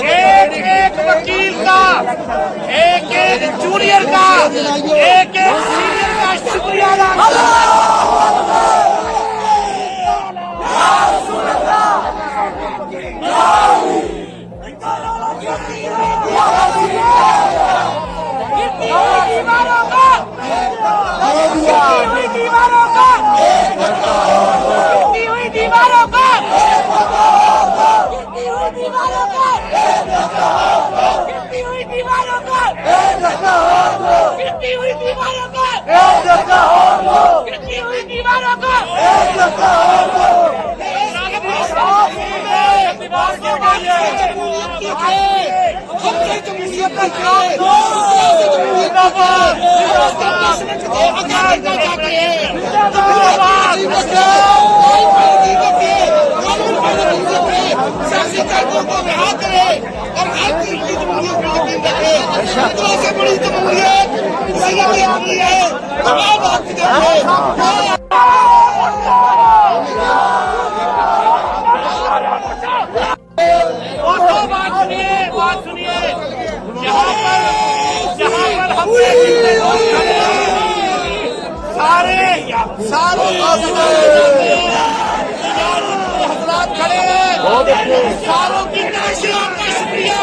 एक वकील का, एक जूनियर का, एक सीनियर का शुक्रिया अदा सारों की आपका शुक्रिया।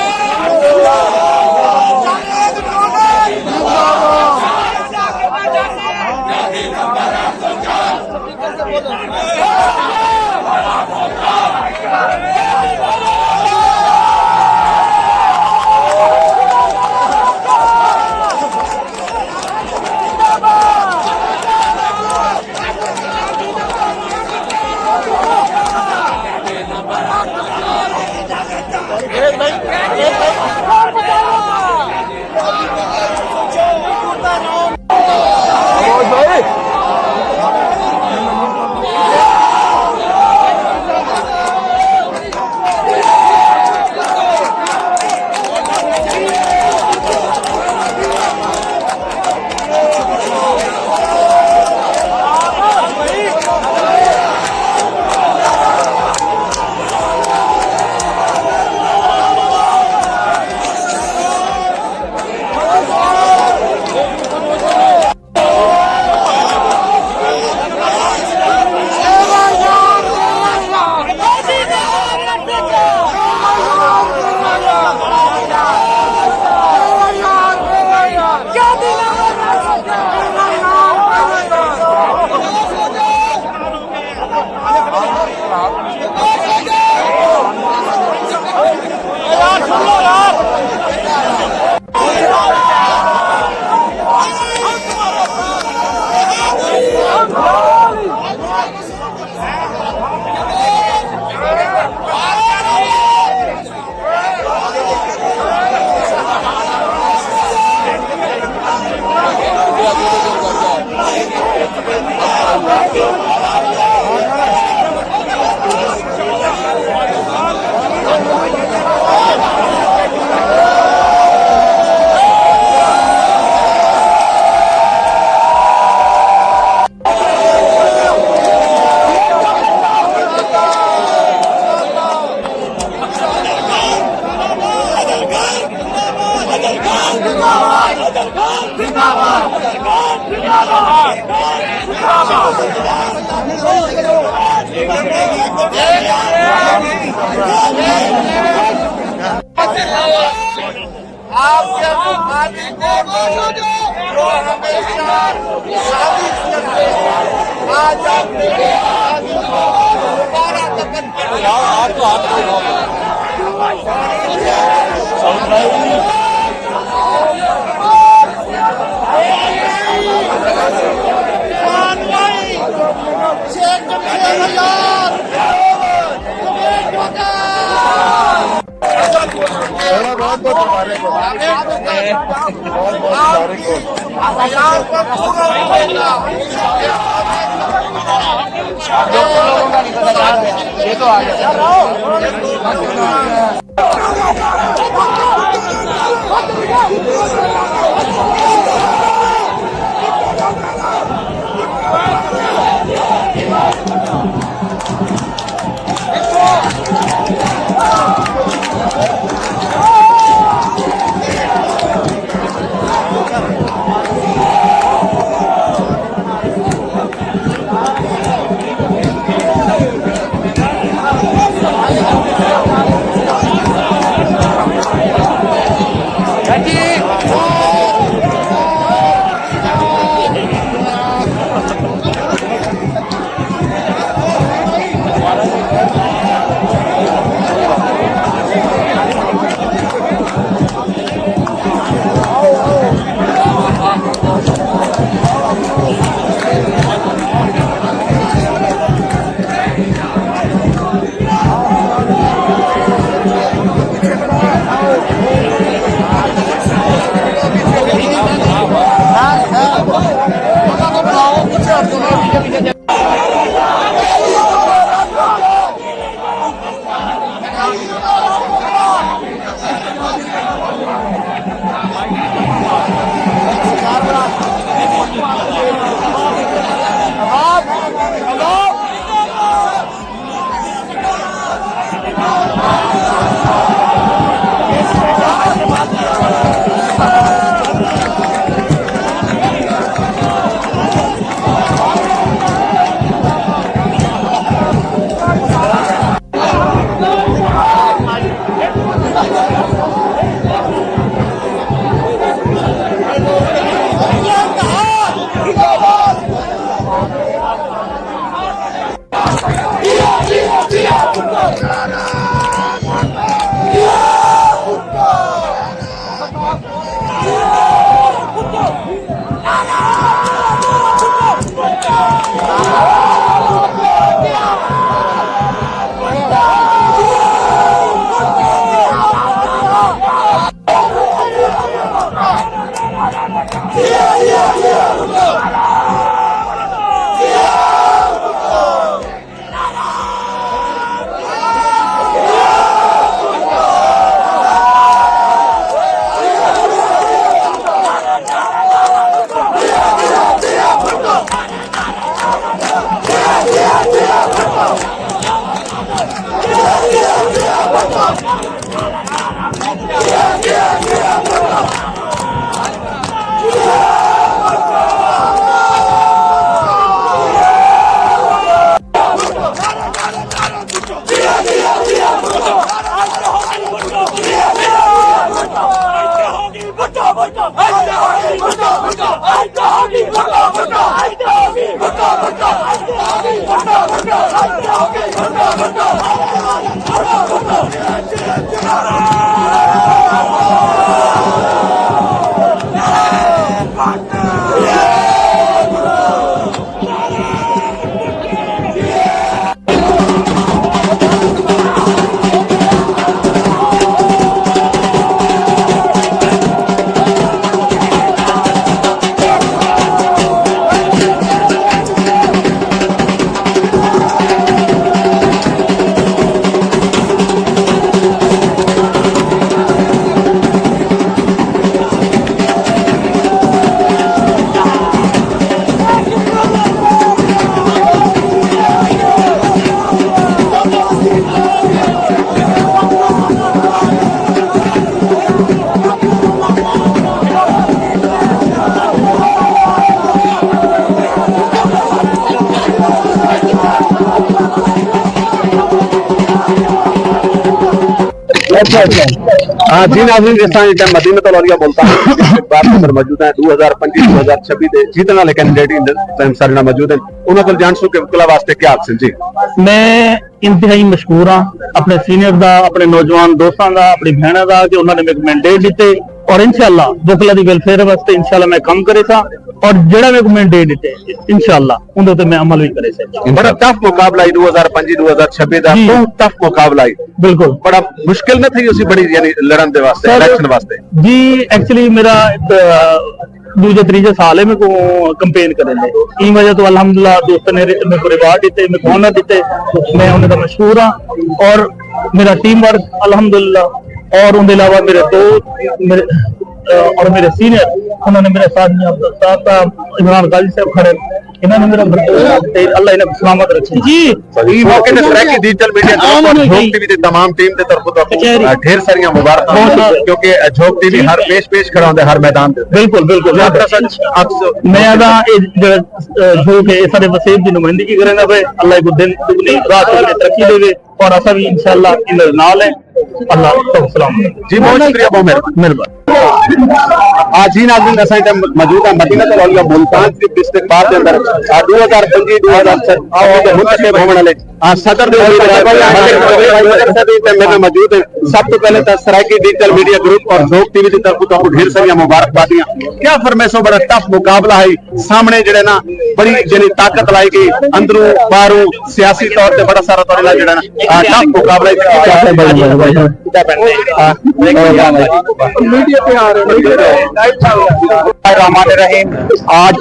आपके मुखातिब को जो हमेशा साबित करते हैं, आज आपने मुखातिब को दोबारा दफन कर दिया। शेख जमशेद आजाद, तुम्हें ठोका। बहुत बहुत मुबारक हो, बहुत बहुत मुबारक हो। यहाँ पर पूरा होगा। ये तो आ गया। हाँ जी नाज़रीन, जिस तरह इस टाइम मदीनतुल औलिया मुल्तान बात पर मौजूद है 2025-2026 ਦੇ जीतने वाले कैंडिडेट टाइम सारे ਨਾਲ मौजूद हैं ਉਹਨਾਂ ਕੋਲ ਜਾਣ ਸੋ ਕਿ ਵਕਲਾ ਵਾਸਤੇ ਕੀ ਆਖਣ ਜੀ। ਮੈਂ ਇੰਤਹਾਈ ਮਸ਼ਕੂਰ ਹਾਂ ਆਪਣੇ ਸੀਨੀਅਰ ਦਾ, ਆਪਣੇ ਨੌਜਵਾਨ ਦੋਸਤਾਂ ਦਾ, ਆਪਣੀ ਭੈਣਾਂ ਦਾ ਕਿ ਉਹਨਾਂ ਨੇ ਮੈਨੂੰ ਮੈਂਡੇਟ ਦਿੱਤੇ और इंशाल्लाह वकला दी वेलफेयर वास्ते इंशाल्लाह मैं काम करे था और जेड़ा मेरे को मैंडेट दिते इंशाल्लाह उनदे ते मैं अमल भी करे से। बड़ा टफ मुकाबला है 2025-2026 ਦਾ बहुत टफ मुकाबला है, बिल्कुल बड़ा मुश्किल न थी उसी बड़ी यानी लड़न दे वास्ते इलेक्शन वास्ते जी। एक्चुअली मेरा दूजे तीजे साल है मेरे को कंपेन करने दे ई वजह तो अल्हम्दुलिल्लाह दोस्तों ने मेरे को रिवार्ड दिते, मेरे को ऑनर दिते, मैं उन्हें मशहूर हां और मेरा टीम वर्क अल्हम्दुलिल्लाह और उनके अलावा मेरे दोस्त और मेरे सीनियर उन्होंने मेरे साथ इमरान गाजी साहब खड़े इन्होंने मेरा अल्लाह इन्हें सलामत रखे जी। ई मौके ते सराकी डिजिटल मीडिया ग्रुप और झोंक टीवी दी तमाम टीम दे तरफ तो ढेर सारी मुबारक क्योंकि झोंक टीवी हर पेश खड़ा होंदा हर मैदान ते। बिल्कुल बिल्कुल मैं दा झोंक है सारे वसीब दी नुमाइंदगी करेंदा भाई अल्लाह को दिन दुगनी रात दुगनी तरक्की देवे और असा भी इंशाल्लाह इन नाल है। अल्लाह तो सलाम जी, बहुत शुक्रिया, बहुत मेहरबानी। आज ही नाज़रीन असां इते मौजूद है मदीनतुल औलिया मुल्तान के डिस्ट्रिक्ट पार्क के अंदर 2025-2026 के मुंतखब होने वाले सदर दे मेरे मौजूद है। सब तो पहले तो सराकी डिजिटल मीडिया ग्रुप और झोंक टीवी की तरफ तो ढेर सारी मुबारकबादियां। क्या फरमाइशो बड़ा टफ मुकाबला है सामने जड़े ना बड़ी जनी ताकत लाई गई अंदरों बाहरों सियासी तौर पे बड़ा सारा तौर जड़ा ना टफ मुकाबला रहीम। आज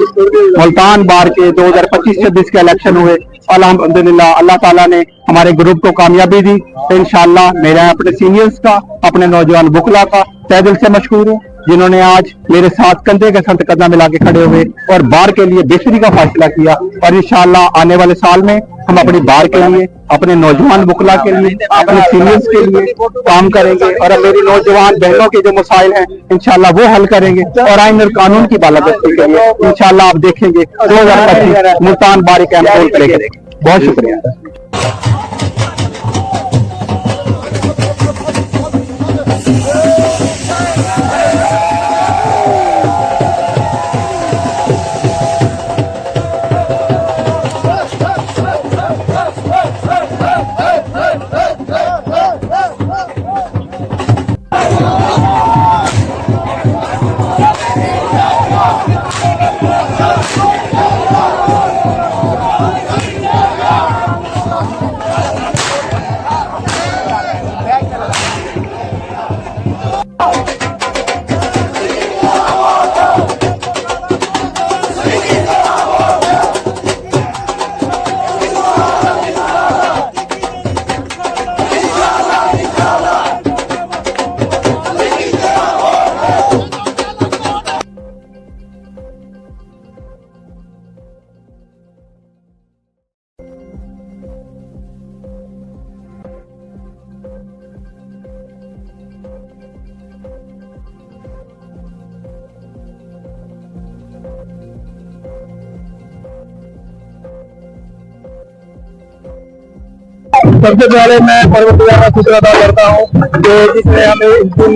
मुल्तान बार के 2025-26 के इलेक्शन हुए अल्हम्दुलिल्लाह अल्लाह ताला ने हमारे ग्रुप को कामयाबी दी। तो इंशाल्लाह मेरा अपने सीनियर्स का अपने नौजवान बुकला का तहे दिल से मशकूर हूँ जिन्होंने आज मेरे साथ कंधे के साथ कदम मिला के खड़े हुए और बार के लिए बेहतरी का फैसला किया। और इंशाल्लाह आने वाले साल में हम अपनी बार के लिए, अपने नौजवान बुकला के लिए, अपने सीनियर्स के लिए काम करेंगे और मेरी नौजवान बहनों के जो मसाइल हैं इंशाल्लाह वो हल करेंगे और आइन और कानून की बालादस्ती के लिए इंशाल्लाह आप देखेंगे 2025 मुल्तान बार कैंप करेंगे। बहुत शुक्रिया। सबसे पहले मैं परवरदिगार का शुक्र अदा करता हूँ जो जिसने हमें इस दिन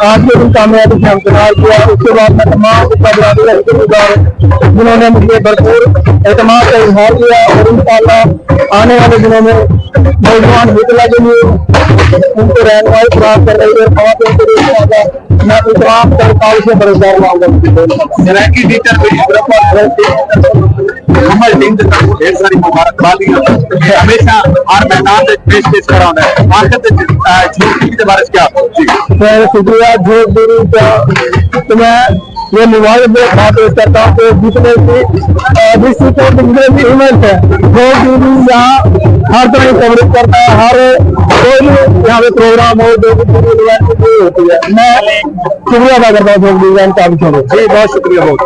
आज के दिन कामयाबी से हमसफार किया। उसके बाद मैं तमाम बरादरी का शुक्रगुजार जिन्होंने मुझे भरपूर एतमाद का इजहार किया और इंशाअल्लाह आने वाले दिनों में नौजवान हितला के लिए उनको रहनुमाई प्राप्त कर रही है। खातून के लिए मैं तमाम सरकार से बरकरार ढेर सारी मुबारकबाद हमेशा हर मैदान पेश करा है। आखिर बारे क्या शुक्रिया झोंक दूरी का तो मैं ये मोबाइल में पेश करता हूँ तो जितने भी इवेंट है झोंक दूरी यहाँ हर तरह की कवरेज करता है। हर कोई भी यहाँ पे प्रोग्राम हो जो होती है मैं शुक्रिया अदा करता हूँ झोंक दूरी का। बहुत शुक्रिया बहुत।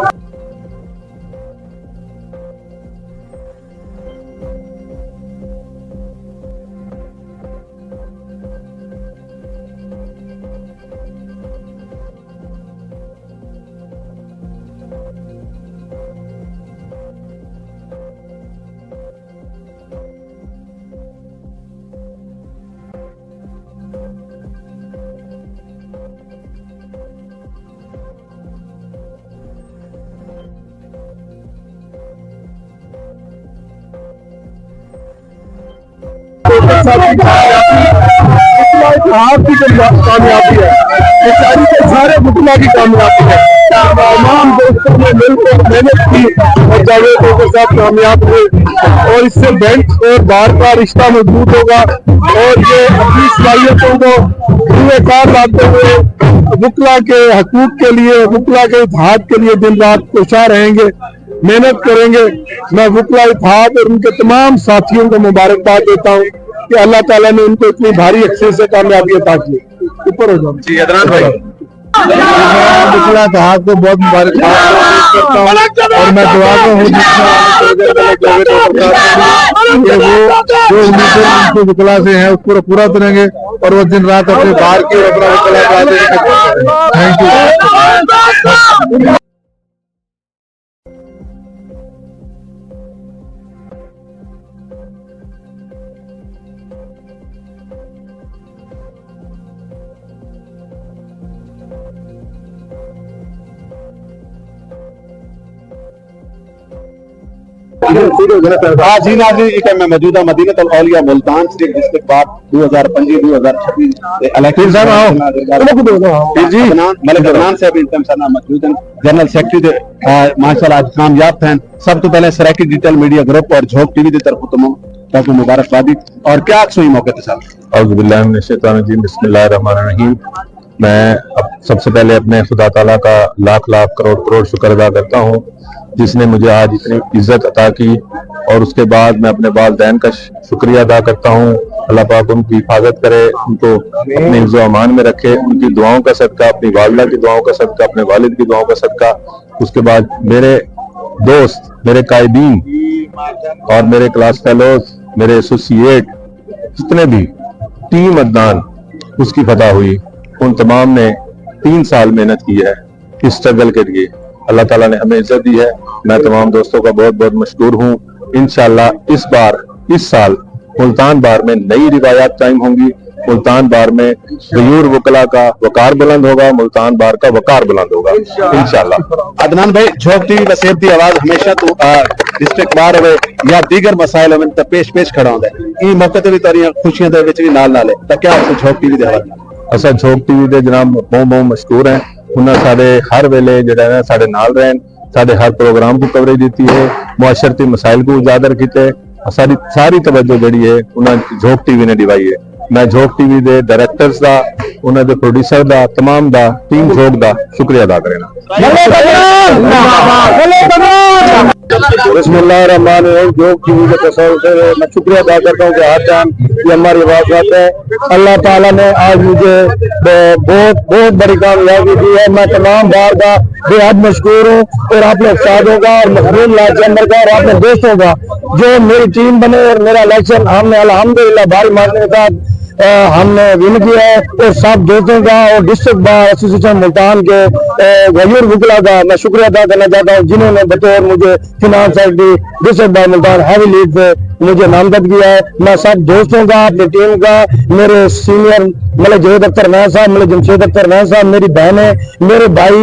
आपकी कामयाबी है, सारे मुकला की कामयाबी है। तमाम दोस्तों ने मिलकर मेहनत की और जावेद के साथ कामयाब हुए और इससे बैंक और बाहर का रिश्ता मजबूत होगा और ये अपनी सलाहियतों को पूरे कार लाते हुए मुकला के हकूक के लिए, मुकला के इत्तेहाद के लिए दिन रात कोशिश रहेंगे, मेहनत करेंगे। मैं मुकला इत्तेहाद और उनके तमाम साथियों को मुबारकबाद देता हूँ कि अल्लाह ताला ने उनको इतनी भारी अक्सर से कामयाबी अता की। ऊपर हो जाओ जी अदनान भाई। मुकला इत्तेहाद को बहुत मुबारकबाद करता हूँ और मैं दुआ को हूँ जो उम्मीदें उनकी मुकला से हैं उसको पूरा करेंगे और वो दिन रात अपने बाहर की और अपना मुकला। Thank you. आज ही नाज़रीन मैं मौजूदा Madinatul Auliya Multan state district ward 2025-2026 election जी मलिक अदनान साहब इंतम सना मौजूद हैं जनरल सेक्रेटरी माशाल्लाह आज कामयाब थे। सब तो पहले सराकी डिजिटल मीडिया ग्रुप और झोंक टीवी की तरफ तो मुबारकबादी और क्या हुई मौके के साथ। औज़ु बिल्लाहि मिनश शैतानिर रजीम, बिस्मिल्लाहिर रहमानिर रहीम। मैं अब सबसे पहले अपने खुदा ताला का लाख लाख करोड़ करोड़ शुक्र अदा करता हूँ जिसने मुझे आज इतनी इज्जत अता की और उसके बाद मैं अपने वालिदैन का शुक्रिया अदा करता हूँ। अल्लाह पाक उनकी हिफाजत करे, उनको अपने हिफ्ज़ व अमान में रखे, उनकी दुआओं का सदका, अपनी वालिदा की दुआओं का सदका, अपने वालिद की दुआओं का सदका। उसके बाद मेरे दोस्त, मेरे कायदीन और मेरे क्लास फेलोज, मेरे एसोसिएट जितने भी टीम अदनान उसकी फतह हुई, उन तमाम ने 3 साल मेहनत की है इस स्ट्रगल के लिए। अल्लाह ताला ने हमें इज्जत दी है। मैं तमाम दोस्तों का बहुत बहुत मशकूर हूँ। इंशाअल्लाह इस साल मुल्तान बार में नई रिवायात कायम होंगी। मुल्तान बार में गयूर वकला का वकार बुलंद होगा, मुल्तान बार का वकार बुलंद होगा इंशाअल्लाह। अदनान भाई झोंक टीवी वसेब दी आवाज हमेशा तो डिस्ट्रिक्ट बार होवे या दीगर मसाइल होवे तो पेश खड़ा होंदा है। ई मौके ते भी तारियां खुशियां दे विच भी नाल है तो क्या झोंक टीवी दे हवाले असा झोंक टीवी दे जनाब बहुत मशहूर है। उन्हें साढ़े हर वेले जो साढ़े नाल रहन, साढ़े हर प्रोग्राम को कवरेज दी है, मुआशरती मसाइल को उजागर किए, सारी तवज्जो जी है उन्हें झोंक टीवी ने दिवाई है। मैं झोंक टीवी के डायरेक्टर्स का, उन्होंने प्रोड्यूसर का, तमाम का टीम झोंक का शुक्रिया अदा करेना। बिस्मिल्लाहिर्रहमानिर्रहीम। झोंक टीवी के तसव्वुर से मैं शुक्रिया अदा करता हूँ कि हर टाइम ये हमारी आवाज आते हैं। अल्लाह ताला ने आज मुझे बहुत बड़ी कामयाबी दी है। मैं तमाम बार का बेहद मशहूर हूँ और अपने साथों का और मखदूम लाजमर का और अपने दोस्तों का जो मेरी टीम बने और मेरा इलेक्शन हमने अल्हम्दुलिल्लाह भारी मार्जिन के साथ हमने विन किया है और सब दोस्तों का और डिस्ट्रिक्ट बार एसोसिएशन मुल्तान के गयूर वकला का मैं शुक्रिया अदा करना चाहता हूँ जिन्होंने बतौर मुझे finance secretary district bar Multan heavy lead से मुझे नामजद किया है। मैं सब दोस्तों का, अपनी टीम का, मेरे सीनियर मतलब जवेद अख्तर नैन साहब, मतलब जमशेद अख्तर नैन साहब, मेरी बहनें, मेरे भाई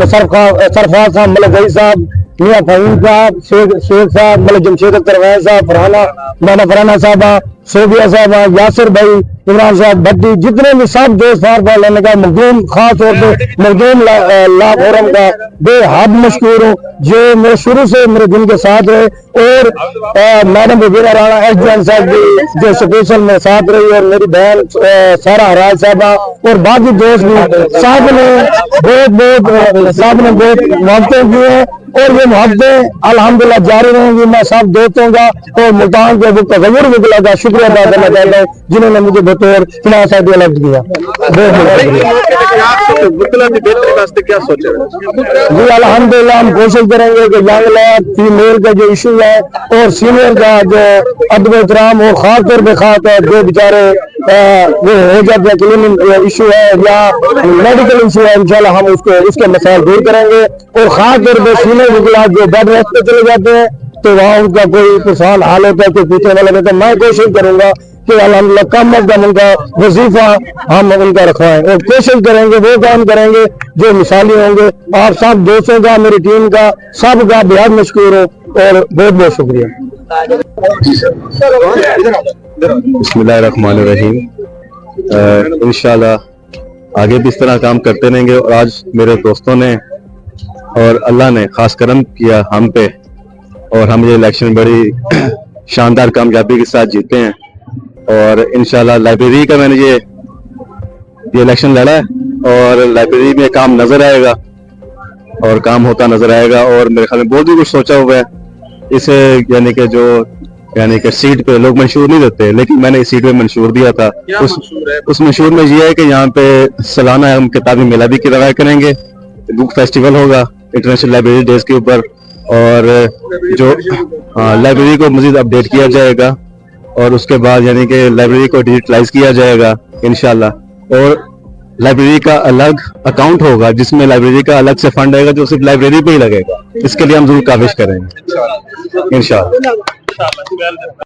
सरफराज साहब, मतलब वही साहब, मियाँ फहीम साहब, शेख साहब, मतलब जमशेद अख्तर नैन साहब, फरहाना साहबा, सोबिया साहब, यासिर भाई, इमरान साहब भट्टी, जितने भी सब दोस्त लेने का मखदूम, खास तौर पर मखदूम ला फोरम का बेहद मशहूर हूँ जो मेरे शुरू से मेरे दिन के साथ रहे और मैडम रबीना राणा एसडीएम साहब भी जो स्पेशल में साथ रही और मेरी बहन सारा हराज साहबा और बाकी दोस्त भी सब ने बहुत मोहब्बतें की है और ये मोहब्बतें अल्हम्दुलिल्लाह जारी रहेंगी। मैं सब दोस्तों का और मुल्तान के गयूर वकला का शुक्रिया अदा करना चाहता हूँ जिन्होंने मुझे बतौर फिनांस सेक्रेटरी इलेक्ट किया। जी अल्हम्दुलिल्लाह हम कोशिश करेंगे कि यंग लैब फीमेल का जो इशू है और सीनियर का जो अदब एहतराम और खास तौर पर खास जो बेचारे वो हो जाते हैं क्लिनिक इशू है या मेडिकल इशू है, इंशाल्लाह हम उसके मसाइल दूर करेंगे और खास तौर पर सीनियर वकला जो बेड रेस्ट पे चले जाते हैं तो वहाँ उनका कोई परेशान हाल होता है, कोई पूछने वाला नहीं, तो मैं कोशिश करूंगा कि अल्हम्दुलिल्लाह कम अज कम उनका वजीफा हम उनका रखवाएं और कोशिश करेंगे वो काम करेंगे जो मिसाली होंगे। आप सब दोस्तों का, मेरी टीम का, सबका बेहद मशकूर हो और बहुत बहुत शुक्रिया। बिस्मिल्लाहिर्रहमानिर्रहीम। इंशाल्लाह आगे भी इस तरह काम करते रहेंगे। और आज मेरे दोस्तों ने और अल्लाह ने खास करम किया हम पे, और हम ये इलेक्शन बड़ी शानदार कामयाबी के साथ जीते हैं। और इंशाल्लाह लाइब्रेरी का मैंने ये इलेक्शन लड़ा है, और लाइब्रेरी में काम नजर आएगा और काम होता नजर आएगा। और मेरे ख्याल में बहुत भी कुछ सोचा हुआ है इसे, यानी कि सीट पे लोग मंशूर नहीं देते, लेकिन मैंने इस सीट पे मंशूर दिया था। उस मंशूर में ये है कि यहाँ पे सालाना हम किताबी मेला भी करवाया करेंगे, बुक फेस्टिवल होगा इंटरनेशनल लाइब्रेरी डेज के ऊपर, और जो लाइब्रेरी को मजीद अपडेट किया जाएगा, और उसके बाद यानी कि लाइब्रेरी को डिजिटलाइज किया जाएगा इंशाल्लाह। और लाइब्रेरी का अलग अकाउंट होगा जिसमें लाइब्रेरी का अलग से फंड आएगा जो सिर्फ लाइब्रेरी पे ही लगेगा। इसके लिए हम जरूर काविश करेंगे इंशाल्लाह।